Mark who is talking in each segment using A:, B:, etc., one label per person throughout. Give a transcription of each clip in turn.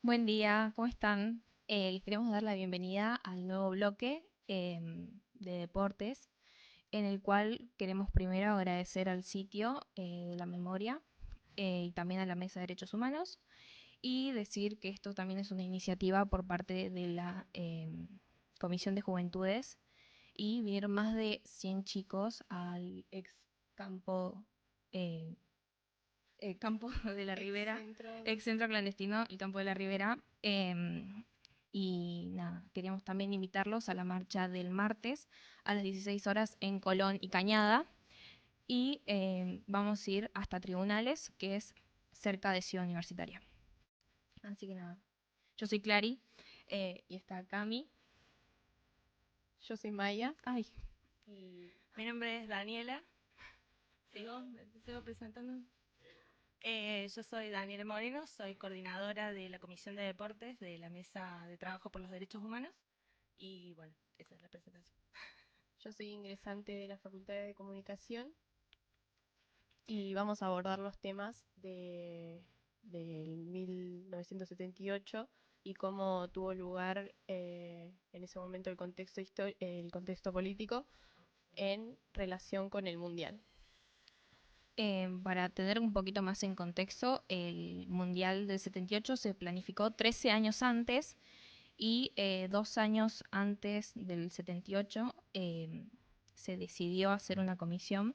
A: Buen día, ¿cómo están? Les queremos dar la bienvenida al nuevo bloque de deportes, en el cual queremos primero agradecer al sitio de la memoria y también a la Mesa de Derechos Humanos y decir que esto también es una iniciativa por parte de la Comisión de Juventudes y vinieron más de 100 chicos al eh, campo de la Ribera, ex centro clandestino, el campo de la Ribera. Y nada, queríamos también invitarlos a la marcha del martes a las 16 horas en Colón y Cañada. Y vamos a ir hasta Tribunales, que es cerca de Ciudad Universitaria. Así que nada, yo soy Clary y está Cami.
B: Yo soy Maya.
A: Ay,
C: Y mi nombre es Daniela. ¿Sigo presentando? Yo soy Daniela Moreno, soy coordinadora de la Comisión de Deportes de la Mesa de Trabajo por los Derechos Humanos. Y bueno, esa es la presentación.
B: Yo soy ingresante de la Facultad de Comunicación y vamos a abordar los temas del 1978 y cómo tuvo lugar en ese momento el contexto político en relación con el Mundial.
A: Para tener un poquito más en contexto, el Mundial del 78 se planificó 13 años antes y 2 años antes del 78 se decidió hacer una comisión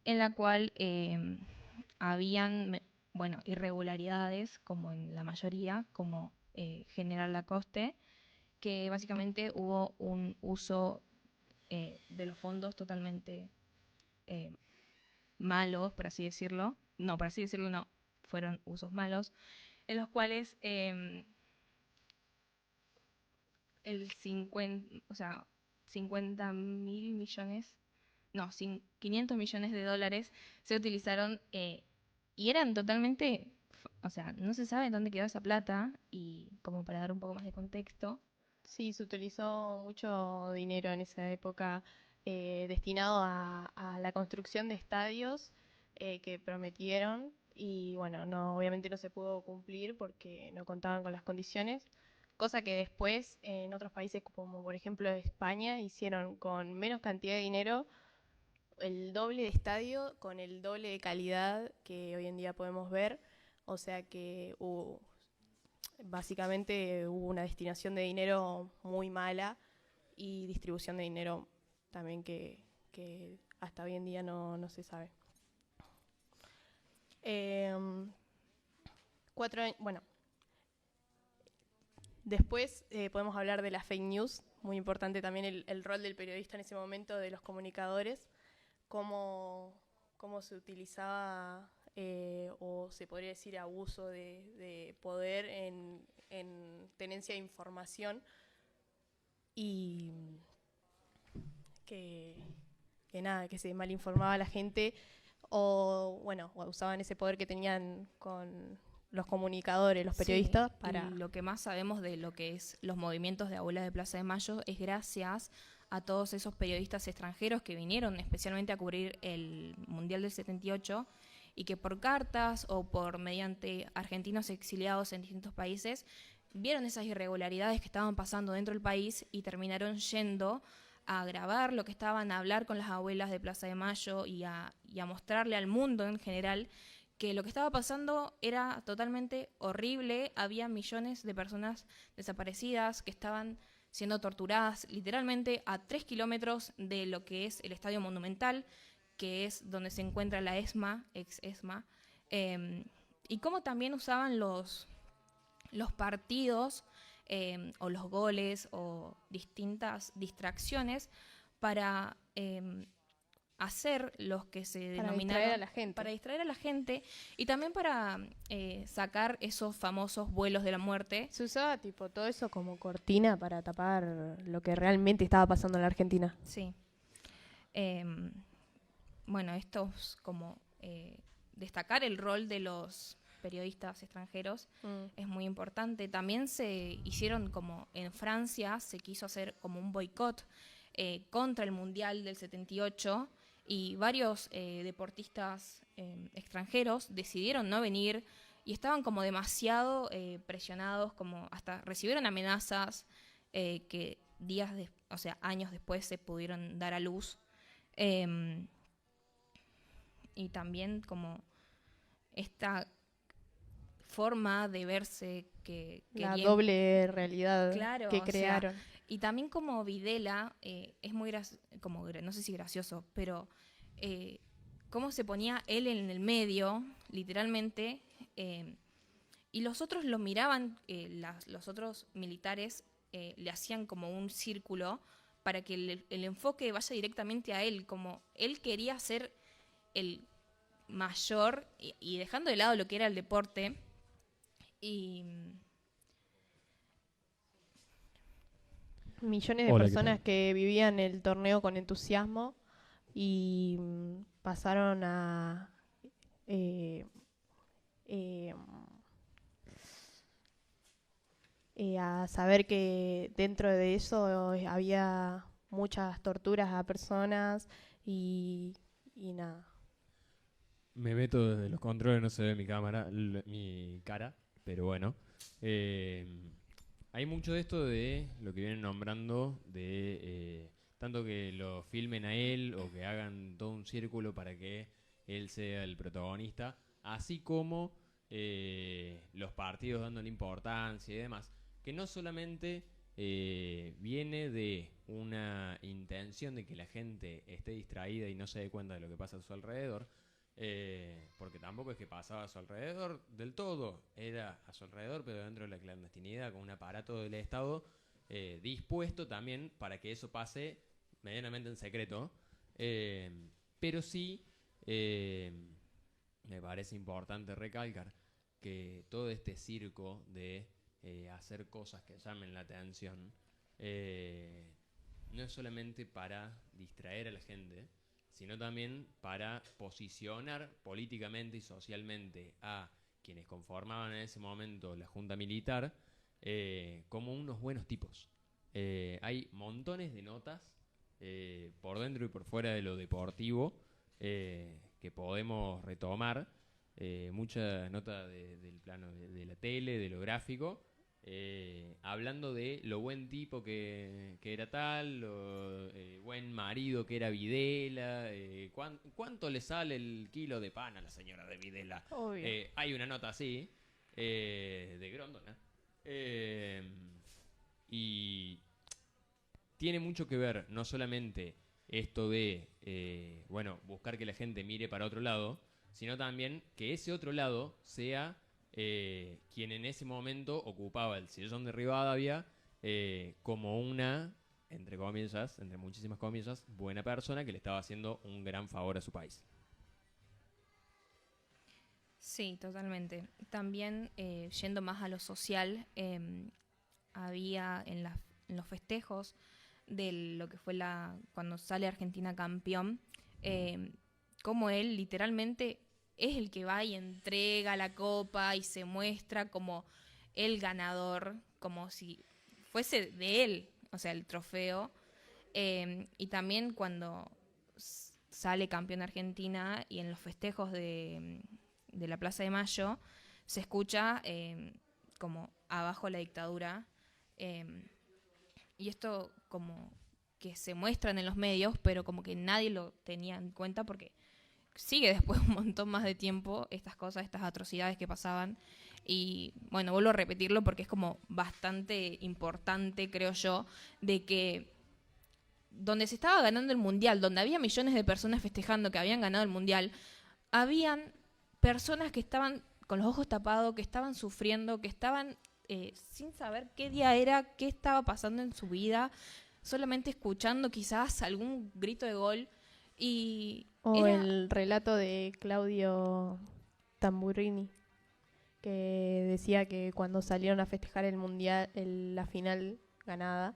A: en la cual habían bueno, irregularidades, como en la mayoría, como General Lacoste, que básicamente hubo un uso de los fondos totalmente eh, malos, por así decirlo. No, por así decirlo, no. Fueron usos malos, en los cuales el 50, o sea, 50.000 millones, no, 500 millones de dólares se utilizaron y eran totalmente, o sea, no se sabe dónde quedó esa plata y como para dar un poco más de contexto.
B: Sí, se utilizó mucho dinero en esa época destinado a la construcción de estadios que prometieron y bueno, no, obviamente no se pudo cumplir porque no contaban con las condiciones, cosa que después en otros países como por ejemplo España hicieron con menos cantidad de dinero el doble de estadio con el doble de calidad que hoy en día podemos ver, o sea que básicamente hubo una destinación de dinero muy mala y distribución de dinero también que hasta hoy en día no se sabe. Eh, bueno, después podemos hablar de las fake news, muy importante también el rol del periodista en ese momento, de los comunicadores, cómo, cómo se utilizaba o se podría decir abuso de poder en tenencia de información y que, que nada, que se malinformaba a la gente o bueno, o usaban ese poder que tenían con los comunicadores, los
A: Sí,
B: periodistas
A: y
B: para...
A: lo que más sabemos de lo que es los movimientos de abuelas de Plaza de Mayo es gracias a todos esos periodistas extranjeros que vinieron especialmente a cubrir el Mundial del 78 y que por cartas o por mediante argentinos exiliados en distintos países vieron esas irregularidades que estaban pasando dentro del país y terminaron yendo a grabar lo que estaban, a hablar con las abuelas de Plaza de Mayo y a mostrarle al mundo en general que lo que estaba pasando era totalmente horrible. Había millones de personas desaparecidas que estaban siendo torturadas literalmente a 3 kilómetros de lo que es el Estadio Monumental, que es donde se encuentra la ESMA, ex ESMA, y cómo también usaban los partidos o los goles o distintas distracciones para hacer los que se
B: para distraer a
A: denominaron
B: la gente.
A: para distraer a la gente y también para sacar esos famosos vuelos de la muerte.
B: Se usaba tipo todo eso como cortina para tapar lo que realmente estaba pasando en la Argentina.
A: Sí. Eh, bueno, esto es como destacar el rol de los periodistas extranjeros
B: Mm.
A: es muy importante. También se hicieron como en Francia, se quiso hacer como un boicot contra el Mundial del 78 y varios deportistas extranjeros decidieron no venir y estaban como demasiado presionados, como hasta recibieron amenazas que o sea, años después se pudieron dar a luz. Y también como esta forma de verse que
B: La
A: querían,
B: doble realidad
A: claro,
B: que
A: o sea,
B: crearon.
A: y también como Videla, es muy no sé si gracioso, pero cómo se ponía él en el medio, literalmente, y los otros lo miraban, los otros militares le hacían como un círculo para que el enfoque vaya directamente a él, como él quería ser el mayor y dejando de lado lo que era el deporte. Y
B: Millones de
D: Hola, ¿qué
B: personas
D: tal?
B: que vivían el torneo con entusiasmo y pasaron eh, eh, a saber que dentro de eso había muchas torturas a personas y nada.
D: Me meto desde los controles, no se ve mi cámara, mi cara, pero bueno. Eh, Hay mucho de esto de lo que vienen nombrando, de tanto que lo filmen a él o que hagan todo un círculo para que él sea el protagonista, así como los partidos dándole importancia y demás, que no solamente viene de una intención de que la gente esté distraída y no se dé cuenta de lo que pasa a su alrededor, porque tampoco es que pasaba a su alrededor del todo, era a su alrededor, pero dentro de la clandestinidad, con un aparato del Estado dispuesto también para que eso pase medianamente en secreto. Pero sí, me parece importante recalcar que todo este circo de hacer cosas que llamen la atención no es solamente para distraer a la gente, sino también para posicionar políticamente y socialmente a quienes conformaban en ese momento la Junta Militar como unos buenos tipos. Hay montones de notas por dentro y por fuera de lo deportivo que podemos retomar. Muchas notas del plano de la tele, de lo gráfico, hablando de lo buen tipo que era tal, lo buen marido que era Videla, cuánto le sale el kilo de pan a la señora de Videla.
B: Obvio.
D: Hay una nota así, de Grondona, y tiene mucho que ver no solamente esto de, bueno, buscar que la gente mire para otro lado, sino también que ese otro lado sea quien en ese momento ocupaba el sillón de Rivadavia como una, entre comillas, entre muchísimas comillas, buena persona que le estaba haciendo un gran favor a su país.
A: sí, totalmente. También yendo más a lo social, había en los festejos de lo que fue cuando sale Argentina campeón, como él literalmente es el que va y entrega la copa y se muestra como el ganador, como si fuese de él, o sea, el trofeo. Y también cuando sale campeón Argentina y en los festejos de la Plaza de Mayo se escucha como abajo la dictadura. Y esto como que se muestran en los medios, pero como que nadie lo tenía en cuenta porque sigue después un montón más de tiempo estas cosas, estas atrocidades que pasaban. Y bueno, vuelvo a repetirlo porque es como bastante importante, creo yo, de que donde se estaba ganando el Mundial, donde había millones de personas festejando que habían ganado el Mundial, habían personas que estaban con los ojos tapados, que estaban sufriendo, que estaban sin saber qué día era, qué estaba pasando en su vida, solamente escuchando quizás algún grito de gol. Y
B: O
A: era,
B: el relato de Claudio Tamburini, que decía que cuando salieron a festejar el mundial, la final ganada,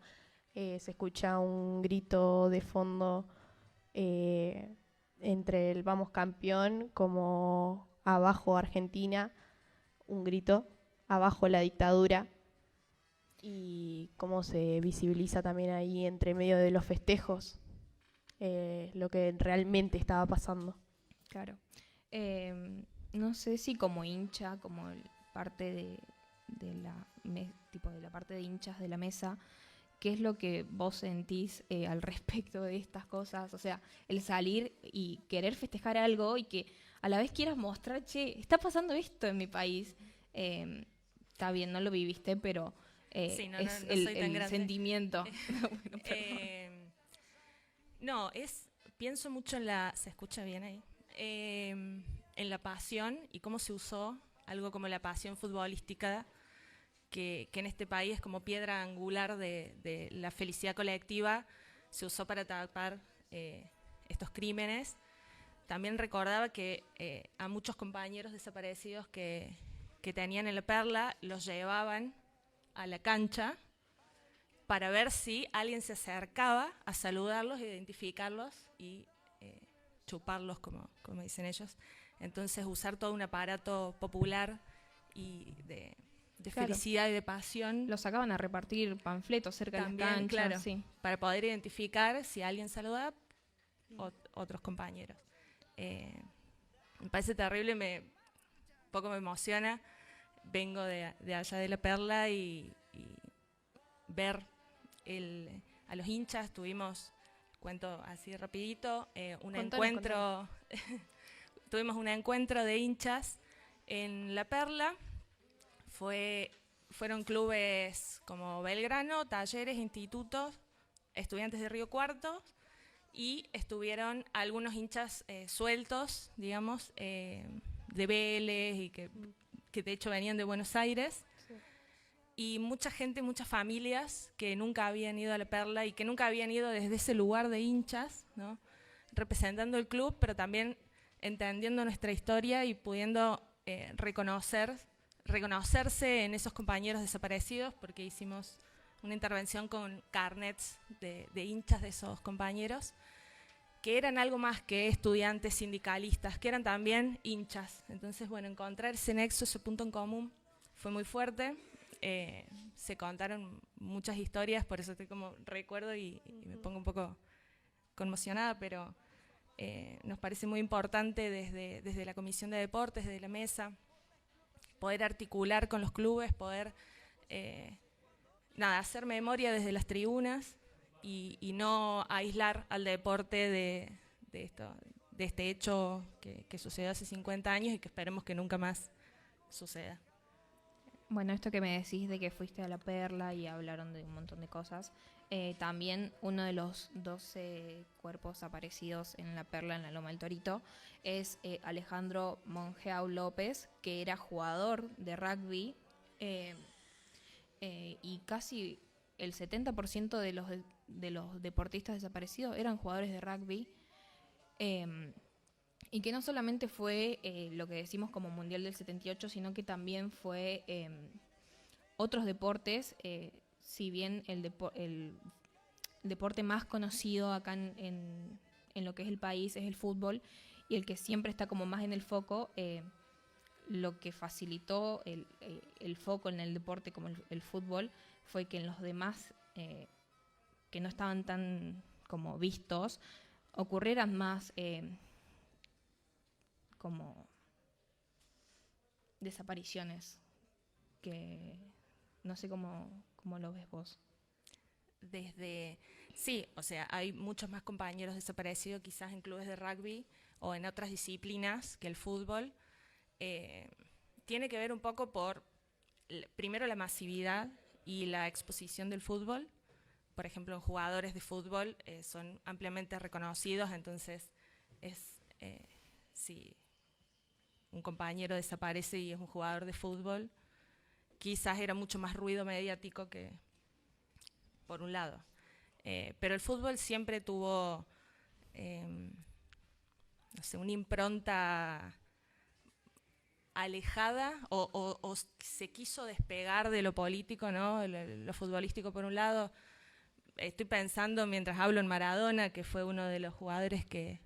B: se escucha un grito de fondo entre el vamos campeón como abajo Argentina, un grito, abajo la dictadura, y cómo se visibiliza también ahí entre medio de los festejos lo que realmente estaba pasando.
A: claro. no sé si como hincha, como parte de tipo de la parte de hinchas de la mesa, ¿qué es lo que vos sentís al respecto de estas cosas? O sea, el salir y querer festejar algo y que a la vez quieras mostrar, che, está pasando esto en mi país. Está bien, no lo viviste, pero
C: Sí, no,
A: es
C: no soy tan
A: el
C: grande.
A: sentimiento. Bueno, perdón.
C: No, pienso mucho en la, ¿se escucha bien ahí? En la pasión y cómo se usó algo como la pasión futbolística, que en este país es como piedra angular de la felicidad colectiva, se usó para tapar estos crímenes. También recordaba que a muchos compañeros desaparecidos que tenían en la Perla los llevaban a la cancha para ver si alguien se acercaba a saludarlos, identificarlos y chuparlos, como dicen ellos. Entonces usar todo un aparato popular y de
A: Claro.
C: felicidad y de pasión.
A: Los sacaban a repartir panfletos cerca de las canchas.
C: Claro,
A: Sí.
C: para poder identificar si alguien saludaba otros compañeros. Me parece terrible, poco me emociona. Vengo de allá de la Perla y ver a los hinchas. Cuento así rapidito, tuvimos un encuentro de hinchas en la Perla. Fueron clubes como Belgrano, Talleres, Institutos, Estudiantes de Río Cuarto, y estuvieron algunos hinchas sueltos, digamos, de Vélez, y que de hecho venían de Buenos Aires. Sí. Y mucha gente, muchas familias que nunca habían ido a la Perla y que nunca habían ido desde ese lugar de hinchas, ¿no? Representando el club, pero también entendiendo nuestra historia y pudiendo reconocerse en esos compañeros desaparecidos, porque hicimos una intervención con carnets de hinchas de esos compañeros, que eran algo más que estudiantes, sindicalistas, que eran también hinchas. Entonces, bueno, encontrar ese nexo, ese punto en común, fue muy fuerte. Se contaron muchas historias, por eso estoy como recuerdo y me pongo un poco conmocionada, pero nos parece muy importante desde la Comisión de Deportes, desde la mesa, poder articular con los clubes, poder hacer memoria desde las tribunas y no aislar al deporte de este hecho que sucedió hace 50 años y que esperemos que nunca más suceda.
A: Bueno, esto que me decís de que fuiste a la Perla y hablaron de un montón de cosas, también uno de los 12 cuerpos aparecidos en la Perla, en la Loma del Torito, es Alejandro Mongeau López, que era jugador de rugby, y casi el 70% de los deportistas desaparecidos eran jugadores de rugby, y que no solamente fue lo que decimos como Mundial del 78, sino que también fue otros deportes, si bien el deporte más conocido acá en lo que es el país es el fútbol, y el que siempre está como más en el foco, lo que facilitó el foco en el deporte como el fútbol fue que en los demás, que no estaban tan como vistos, ocurrieran más como desapariciones, que no sé cómo lo ves vos.
C: Sí, o sea, hay muchos más compañeros desaparecidos quizás en clubes de rugby o en otras disciplinas que el fútbol. Tiene que ver un poco por, primero, la masividad y la exposición del fútbol. Por ejemplo, en jugadores de fútbol son ampliamente reconocidos, entonces si un compañero desaparece y es un jugador de fútbol, quizás era mucho más ruido mediático que, por un lado. Pero el fútbol siempre tuvo, una impronta alejada o se quiso despegar de lo político, ¿no? Lo futbolístico por un lado. Estoy pensando mientras hablo en Maradona, que fue uno de los jugadores que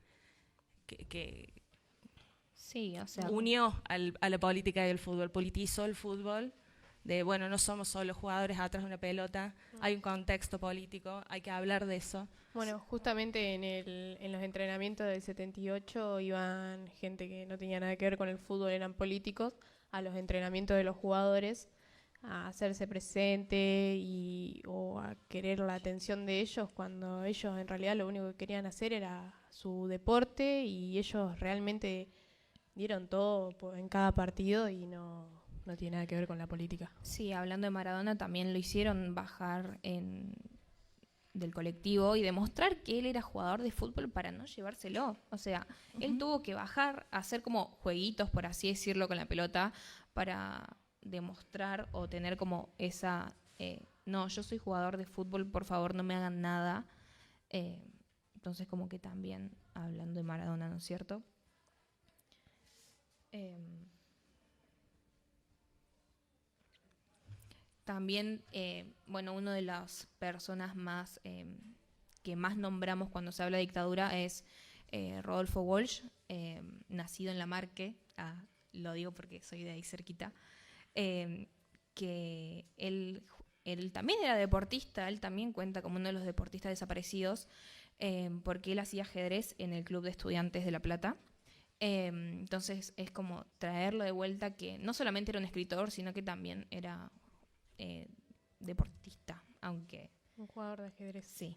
A: sí, o sea,
C: unió a la política y el fútbol, politizó el fútbol, bueno, no somos solo jugadores atrás de una pelota, hay un contexto político, hay que hablar de eso.
B: Bueno, justamente en los entrenamientos del 78 iban gente que no tenía nada que ver con el fútbol, eran políticos, a los entrenamientos de los jugadores, a hacerse presente o a querer la atención de ellos, cuando ellos en realidad lo único que querían hacer era su deporte, y ellos realmente dieron todo en cada partido y no tiene nada que ver con la política.
A: Sí, hablando de Maradona, también lo hicieron bajar del colectivo y demostrar que él era jugador de fútbol para no llevárselo. O sea, él tuvo que bajar, hacer como jueguitos, por así decirlo, con la pelota para demostrar o tener como esa, no, yo soy jugador de fútbol, por favor no me hagan nada. Entonces como que también, hablando de Maradona, ¿no es cierto? También, bueno, una de las personas más que más nombramos cuando se habla de dictadura es Rodolfo Walsh, nacido en Lamarque, lo digo porque soy de ahí cerquita, que él también era deportista, él también cuenta como uno de los deportistas desaparecidos, porque él hacía ajedrez en el Club de Estudiantes de La Plata. Entonces es como traerlo de vuelta, que no solamente era un escritor, sino que también era deportista, aunque...
B: Un jugador de ajedrez.
A: Sí.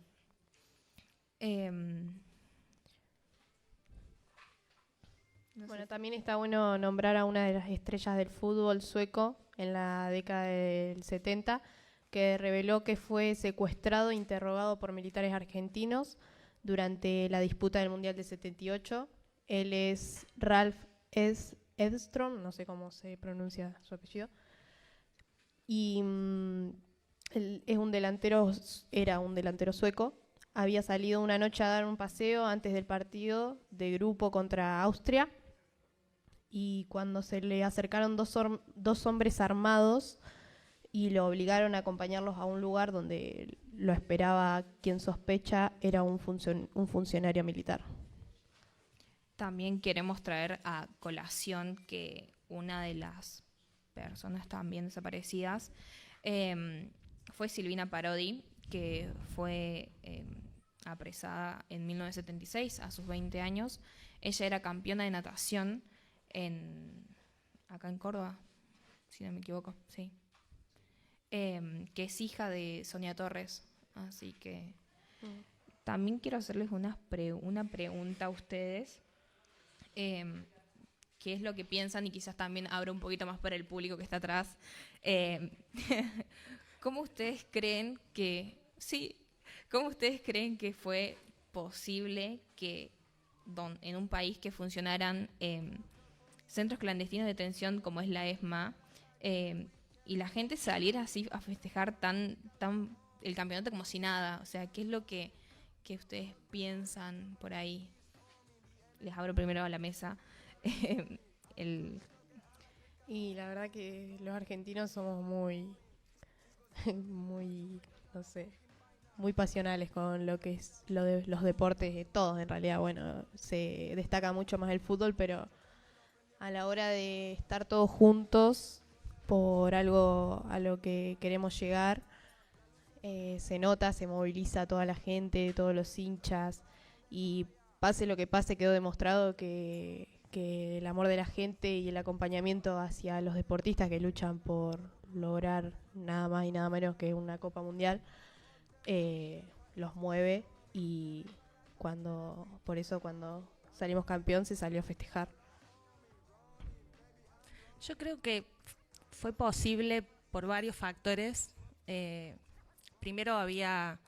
B: Bueno, también está bueno nombrar a una de las estrellas del fútbol sueco en la década del 70, que reveló que fue secuestrado e interrogado por militares argentinos durante la disputa del Mundial del 78. Él es Ralf Edström, no sé cómo se pronuncia su apellido. Y él era un delantero sueco. Había salido una noche a dar un paseo antes del partido de grupo contra Austria, y cuando se le acercaron dos hombres armados y lo obligaron a acompañarlos a un lugar donde lo esperaba quien sospecha era un funcionario militar.
A: También queremos traer a colación que una de las personas también desaparecidas fue Silvina Parodi, que fue apresada en 1976 a sus 20 años. Ella era campeona de natación acá en Córdoba, si no me equivoco, sí. Que es hija de Sonia Torres, así que también quiero hacerles una pregunta a ustedes. Qué es lo que piensan, y quizás también abro un poquito más para el público que está atrás. ¿Cómo ustedes creen que fue posible que en un país que funcionaran centros clandestinos de detención como es la ESMA, y la gente saliera así a festejar tan el campeonato como si nada? O sea, ¿qué es lo que ustedes piensan por ahí? Les abro primero a la mesa.
B: Y la verdad que los argentinos somos muy, no sé, muy pasionales con lo que es lo de los deportes, de todos en realidad. Bueno, se destaca mucho más el fútbol, pero a la hora de estar todos juntos por algo a lo que queremos llegar, se nota, se moviliza toda la gente, todos los hinchas, y pase lo que pase, quedó demostrado que el amor de la gente y el acompañamiento hacia los deportistas que luchan por lograr nada más y nada menos que una Copa Mundial los mueve, y por eso cuando salimos campeón se salió a festejar.
C: Yo creo que fue posible por varios factores. Primero, había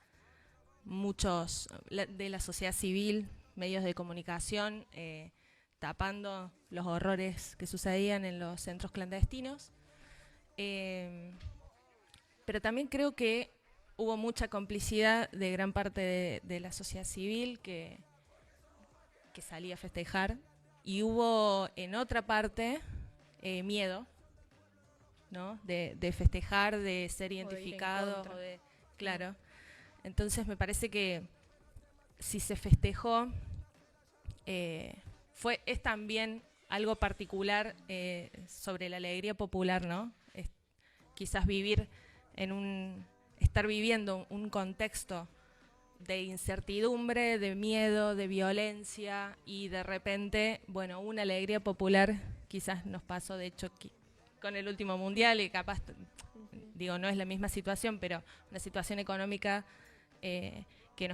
C: muchos de la sociedad civil, medios de comunicación, tapando los horrores que sucedían en los centros clandestinos. Pero también creo que hubo mucha complicidad de gran parte de la sociedad civil que salía a festejar, y hubo en otra parte miedo, ¿no? de festejar, de ser identificados, claro. Entonces me parece que si se festejó, es también algo particular sobre la alegría popular, ¿no? quizás estar viviendo un contexto de incertidumbre, de miedo, de violencia, y de repente, bueno, una alegría popular quizás nos pasó, de hecho, con el último mundial, y capaz, digo, no es la misma situación, pero una situación económica que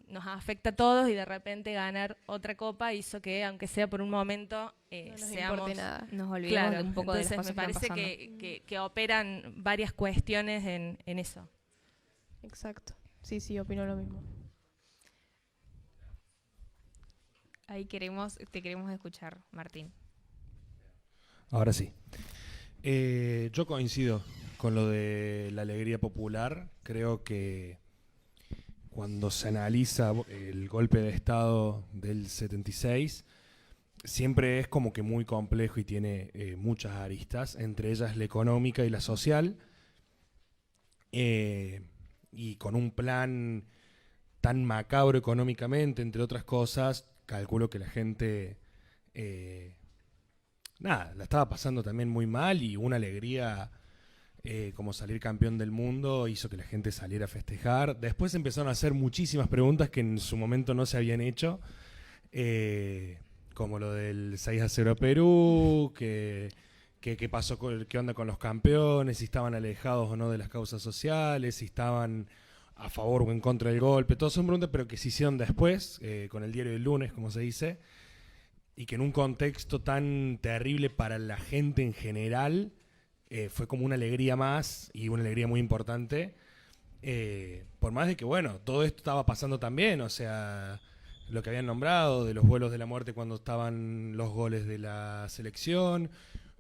C: nos afecta a todos, y de repente ganar otra copa hizo que, aunque sea por un momento,
B: No nos
C: seamos...
B: importe nada.
A: Nos olvidamos
C: Claro,
A: de un poco de las
C: entonces
A: cosas
C: me
A: que
C: parece
A: están pasando.
C: que operan varias cuestiones en eso.
B: Exacto. Sí, opino lo mismo.
A: Ahí te queremos escuchar, Martín.
E: Ahora sí. Yo coincido con lo de la alegría popular. Creo que cuando se analiza el golpe de Estado del 76, siempre es como que muy complejo y tiene muchas aristas, entre ellas la económica y la social, y con un plan tan macabro económicamente, entre otras cosas, calculo que la gente la estaba pasando también muy mal, y una alegría como salir campeón del mundo hizo que la gente saliera a festejar. Después empezaron a hacer muchísimas preguntas que en su momento no se habían hecho, como lo del 6-0 a Perú, qué pasó, qué onda con los campeones, si estaban alejados o no de las causas sociales, si estaban a favor o en contra del golpe. Todas son preguntas, pero que se hicieron después, con el diario del lunes, como se dice, y que en un contexto tan terrible para la gente en general, fue como una alegría más, y una alegría muy importante, por más de que, bueno, todo esto estaba pasando también, o sea, lo que habían nombrado, de los vuelos de la muerte cuando estaban los goles de la selección.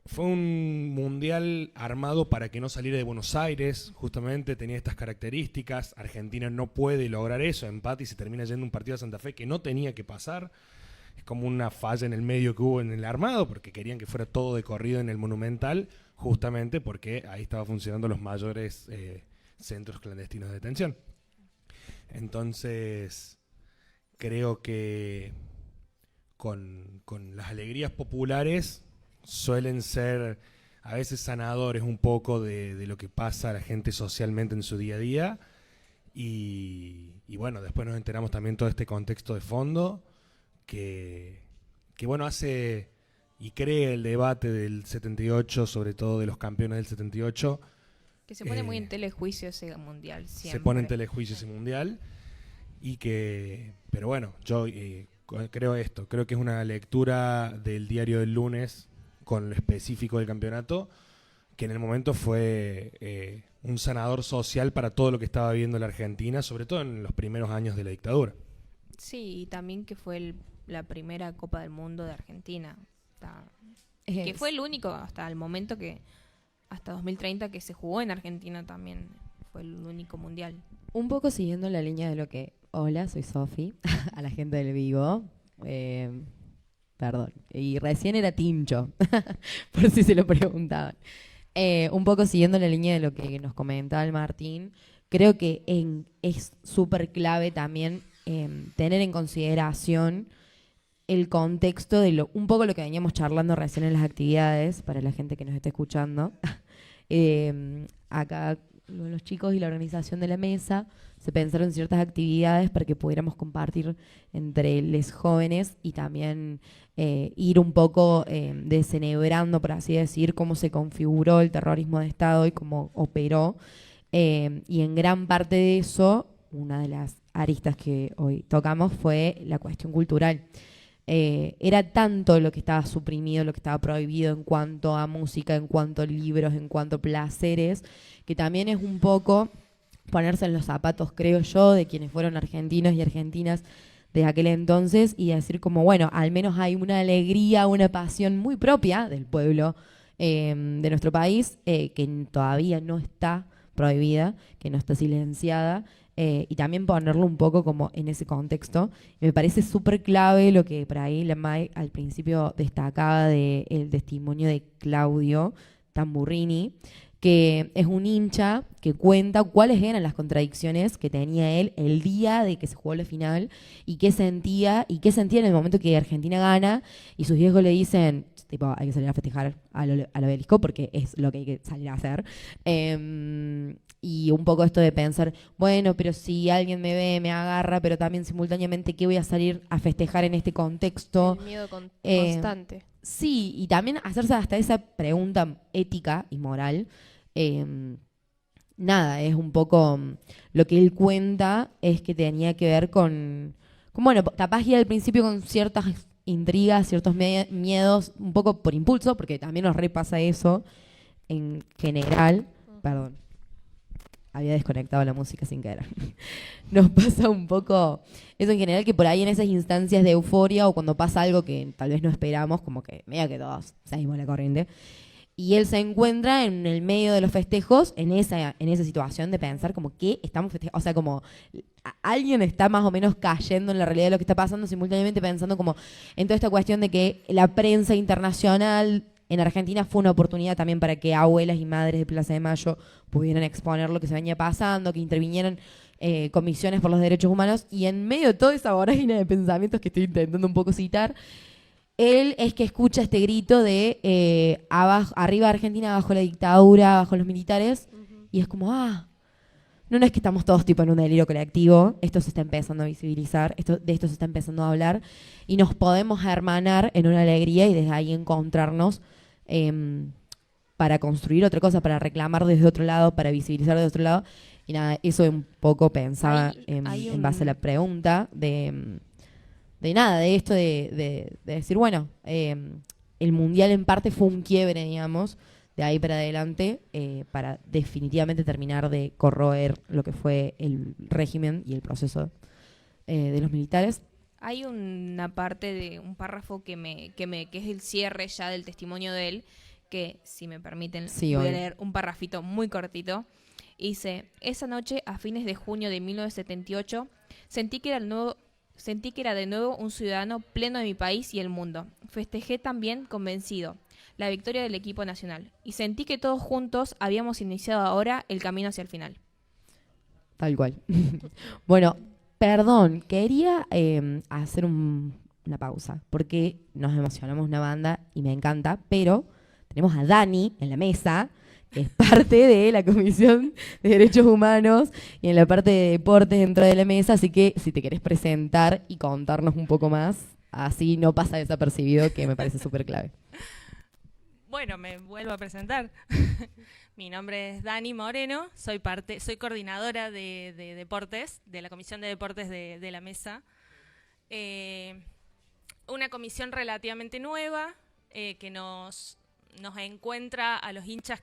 E: Fue un mundial armado para que no saliera de Buenos Aires, justamente tenía estas características. Argentina no puede lograr eso, empate y se termina yendo un partido a Santa Fe que no tenía que pasar. Es como una falla en el medio que hubo en el armado, porque querían que fuera todo de corrido en el Monumental, justamente porque ahí estaban funcionando los mayores centros clandestinos de detención. Entonces, creo que con las alegrías populares suelen ser a veces sanadores un poco de lo que pasa a la gente socialmente en su día a día, y bueno, después nos enteramos también todo este contexto de fondo que bueno, hace y cree el debate del 78, sobre todo de los campeones del 78.
A: Que se pone muy en telejuicio ese mundial siempre.
E: Se pone en telejuicio ese mundial, pero bueno, yo creo que es una lectura del diario del lunes con lo específico del campeonato, que en el momento fue un sanador social para todo lo que estaba viviendo la Argentina, sobre todo en los primeros años de la dictadura.
A: Sí, y también que fue la primera Copa del Mundo de Argentina. Que fue el único hasta el momento hasta 2030 que se jugó en Argentina también. Fue el único mundial.
F: Un poco siguiendo la línea de lo que... Hola, soy Sofi, a la gente del vivo. Perdón. Y recién era Tincho, por si se lo preguntaban. Un poco siguiendo la línea de lo que nos comentaba el Martín, creo que es súper clave también tener en consideración el contexto de un poco lo que veníamos charlando recién en las actividades, para la gente que nos esté escuchando. Acá los chicos y la organización de la mesa se pensaron ciertas actividades para que pudiéramos compartir entre los jóvenes y también ir un poco descenebrando, por así decir, cómo se configuró el terrorismo de Estado y cómo operó. Y en gran parte de eso, una de las aristas que hoy tocamos fue la cuestión cultural. Era tanto lo que estaba suprimido, lo que estaba prohibido en cuanto a música, en cuanto a libros, en cuanto a placeres, que también es un poco ponerse en los zapatos, creo yo, de quienes fueron argentinos y argentinas de aquel entonces, y decir como, bueno, al menos hay una alegría, una pasión muy propia del pueblo de nuestro país, que todavía no está prohibida, que no está silenciada, y también ponerlo un poco como en ese contexto. Y me parece súper clave lo que por ahí la Mai al principio destacaba del testimonio de Claudio Tamburrini, que es un hincha que cuenta cuáles eran las contradicciones que tenía él el día de que se jugó la final y qué sentía en el momento que Argentina gana y sus viejos le dicen, tipo, hay que salir a festejar al obelisco porque es lo que hay que salir a hacer. Y un poco esto de pensar, bueno, pero si alguien me ve, me agarra, pero también simultáneamente, ¿qué voy a salir a festejar en este contexto?
B: El miedo constante.
F: Sí, y también hacerse hasta esa pregunta ética y moral. Nada, es un poco lo que él cuenta es que tenía que ver con bueno, capaz que al principio con ciertas intrigas, ciertos miedos, un poco por impulso, porque también nos repasa eso en general. Perdón, había desconectado la música sin querer. Nos pasa un poco eso en general, que por ahí en esas instancias de euforia o cuando pasa algo que tal vez no esperamos, como que medio que todos seguimos la corriente. Y él se encuentra en el medio de los festejos en esa situación de pensar como que estamos festejando, o sea, como alguien está más o menos cayendo en la realidad de lo que está pasando, simultáneamente pensando como en toda esta cuestión de que la prensa internacional en Argentina fue una oportunidad también para que abuelas y madres de Plaza de Mayo pudieran exponer lo que se venía pasando, que intervinieran comisiones por los derechos humanos, y en medio de toda esa vorágine de pensamientos que estoy intentando un poco citar, él es que escucha este grito de arriba Argentina, abajo la dictadura, abajo los militares, y es como, no es que estamos todos tipo en un delirio colectivo, esto se está empezando a visibilizar, de esto se está empezando a hablar, y nos podemos hermanar en una alegría y desde ahí encontrarnos para construir otra cosa, para reclamar desde otro lado, para visibilizar desde otro lado, y nada, eso un poco pensaba en base a la pregunta de nada, de esto de decir, bueno, el Mundial en parte fue un quiebre, digamos, de ahí para adelante, para definitivamente terminar de corroer lo que fue el régimen y el proceso de los militares.
A: Hay una parte de un párrafo que es el cierre ya del testimonio de él, que si me permiten
F: Sí,
A: voy a
F: obvio.
A: leer un parrafito muy cortito. Dice, esa noche, a fines de junio de 1978, sentí que era de nuevo un ciudadano pleno de mi país y el mundo. Festejé también convencido la victoria del equipo nacional y sentí que todos juntos habíamos iniciado ahora el camino hacia el final.
F: Tal cual. Bueno, perdón, quería hacer una pausa, porque nos emocionamos una banda y me encanta, pero tenemos a Dani en la mesa, que es parte de la Comisión de Derechos Humanos y en la parte de deportes dentro de la mesa, así que si te querés presentar y contarnos un poco más, así no pasa desapercibido, que me parece súper clave.
C: Bueno, me vuelvo a presentar. Mi nombre es Dani Moreno, soy coordinadora de deportes, de la Comisión de Deportes de la Mesa. Una comisión relativamente nueva que nos encuentra a los hinchas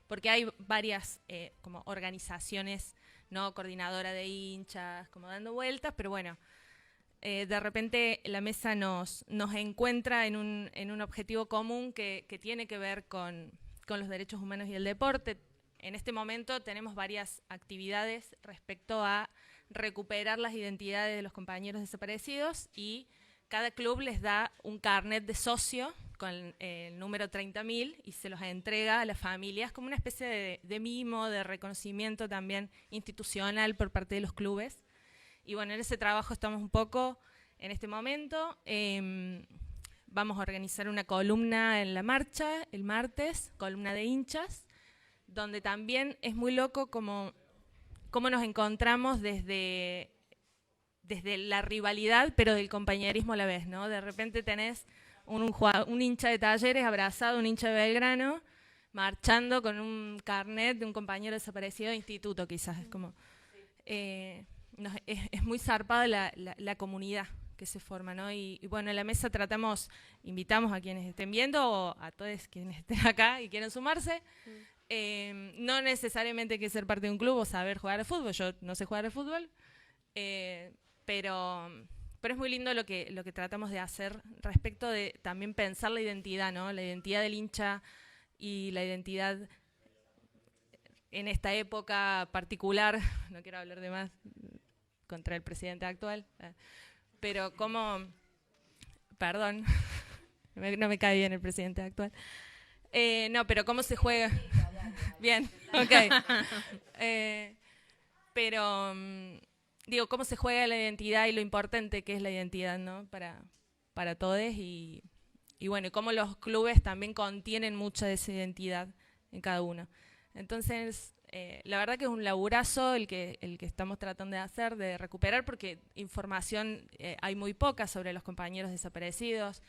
C: porque hay varias como organizaciones, no coordinadora de hinchas, como dando vueltas, pero bueno, de repente la mesa nos encuentra en un objetivo común que tiene que ver con los derechos humanos y el deporte. En este momento tenemos varias actividades respecto a recuperar las identidades de los compañeros desaparecidos y cada club les da un carnet de socio con el número 30.000 y se los entrega a las familias como una especie de mimo, de reconocimiento también institucional por parte de los clubes. Y bueno, en ese trabajo estamos un poco en este momento. Vamos a organizar una columna en la marcha el martes, columna de hinchas, donde también es muy loco cómo nos encontramos desde la rivalidad, pero del compañerismo a la vez, ¿no? De repente tenés un hincha de Talleres abrazado a un hincha de Belgrano, marchando con un carnet de un compañero desaparecido de instituto, quizás. Es como es muy zarpada la comunidad que se forma, ¿no? Y bueno, en la mesa invitamos a quienes estén viendo o a todos quienes estén acá y quieran sumarse. No necesariamente hay que ser parte de un club o saber jugar al fútbol. Yo no sé jugar al fútbol, pero es muy lindo lo que tratamos de hacer respecto de también pensar la identidad, ¿no? La identidad del hincha y la identidad en esta época particular. No quiero hablar de más contra el presidente actual, pero perdón, no me cae bien el presidente actual. No, pero cómo se juega.
G: Bien, ok. Pero, digo, cómo se juega la identidad y lo importante que es la identidad, ¿no? Para todos y bueno, y cómo los clubes también contienen mucha de esa identidad en cada uno. Entonces, la verdad que es un laburazo el que estamos tratando de hacer, de recuperar, porque información hay muy poca sobre los compañeros desaparecidos,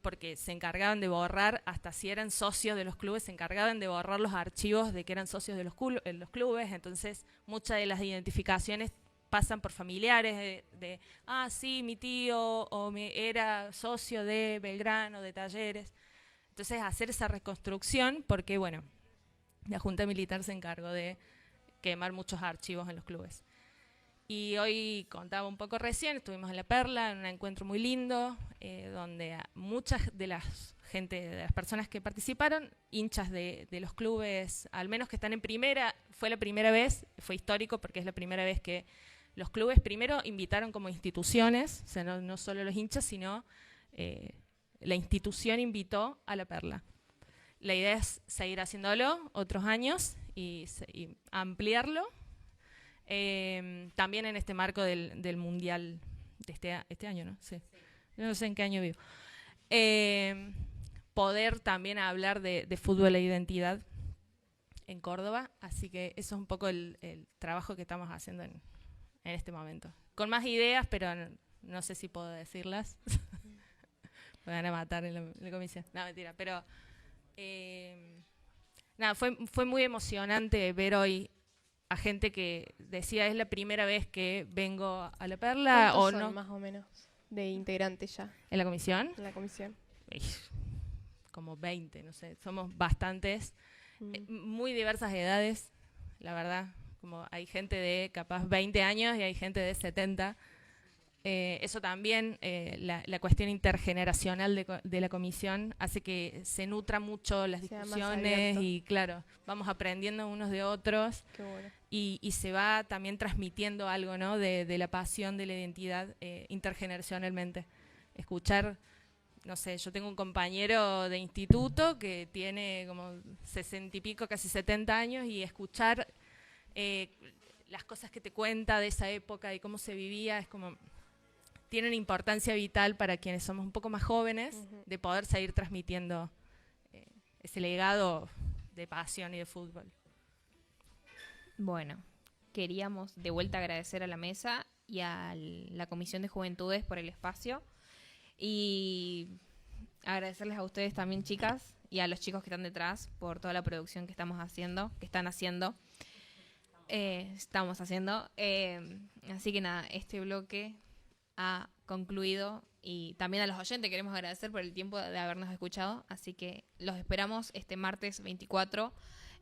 G: porque se encargaban de borrar, hasta si eran socios de los clubes, se encargaban de borrar los archivos de que eran socios de los clubes, entonces muchas de las identificaciones pasan por familiares sí, mi tío era socio de Belgrano, de Talleres. Entonces hacer esa reconstrucción, porque bueno, la Junta Militar se encargó de quemar muchos archivos en los clubes. Y hoy contaba un poco recién, estuvimos en La Perla, en un encuentro muy lindo, donde muchas de las personas que participaron, hinchas de los clubes, al menos que están en primera, fue la primera vez, fue histórico porque es la primera vez que los clubes primero invitaron como instituciones, o sea, no solo los hinchas, sino la institución invitó a La Perla. La idea es seguir haciéndolo otros años y ampliarlo. También en este marco del Mundial de este año, ¿no? Sí. Yo no sé en qué año vivo. Poder también hablar de fútbol e identidad en Córdoba. Así que eso es un poco el trabajo que estamos haciendo en este momento. Con más ideas, pero no sé si puedo decirlas. Me van a matar en la comisión. No, mentira. Pero nada, fue muy emocionante ver hoy a gente que decía es la primera vez que vengo a La Perla o
B: ¿Cuántos
G: no.
B: son más o menos de integrantes ya
G: ¿En la comisión?
B: en la comisión?
G: Como 20, no sé. Somos bastantes, muy diversas edades, la verdad. Como hay gente de capaz 20 años y hay gente de 70. Eso también, la cuestión intergeneracional de la comisión hace que se nutra mucho las
B: Sea más
G: discusiones
B: abierto.
G: y claro, vamos aprendiendo unos de otros
B: Qué bueno.
G: y se va también transmitiendo algo, ¿no? de la pasión de la identidad intergeneracionalmente. Escuchar, no sé, yo tengo un compañero de instituto que tiene como 60 y pico, casi 70 años y escuchar las cosas que te cuenta de esa época y cómo se vivía es como tienen importancia vital para quienes somos un poco más jóvenes, de poder seguir transmitiendo ese legado de pasión y de fútbol.
A: Bueno, queríamos de vuelta agradecer a la mesa y a la Comisión de Juventudes por el espacio y agradecerles a ustedes también, chicas, y a los chicos que están detrás por toda la producción que estamos haciendo, que están haciendo. Estamos haciendo. Así que nada, este bloque ha concluido y también a los oyentes queremos agradecer por el tiempo de habernos escuchado, así que los esperamos este martes 24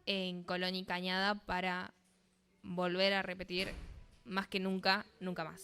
A: en Colón y Cañada para volver a repetir más que nunca, nunca más.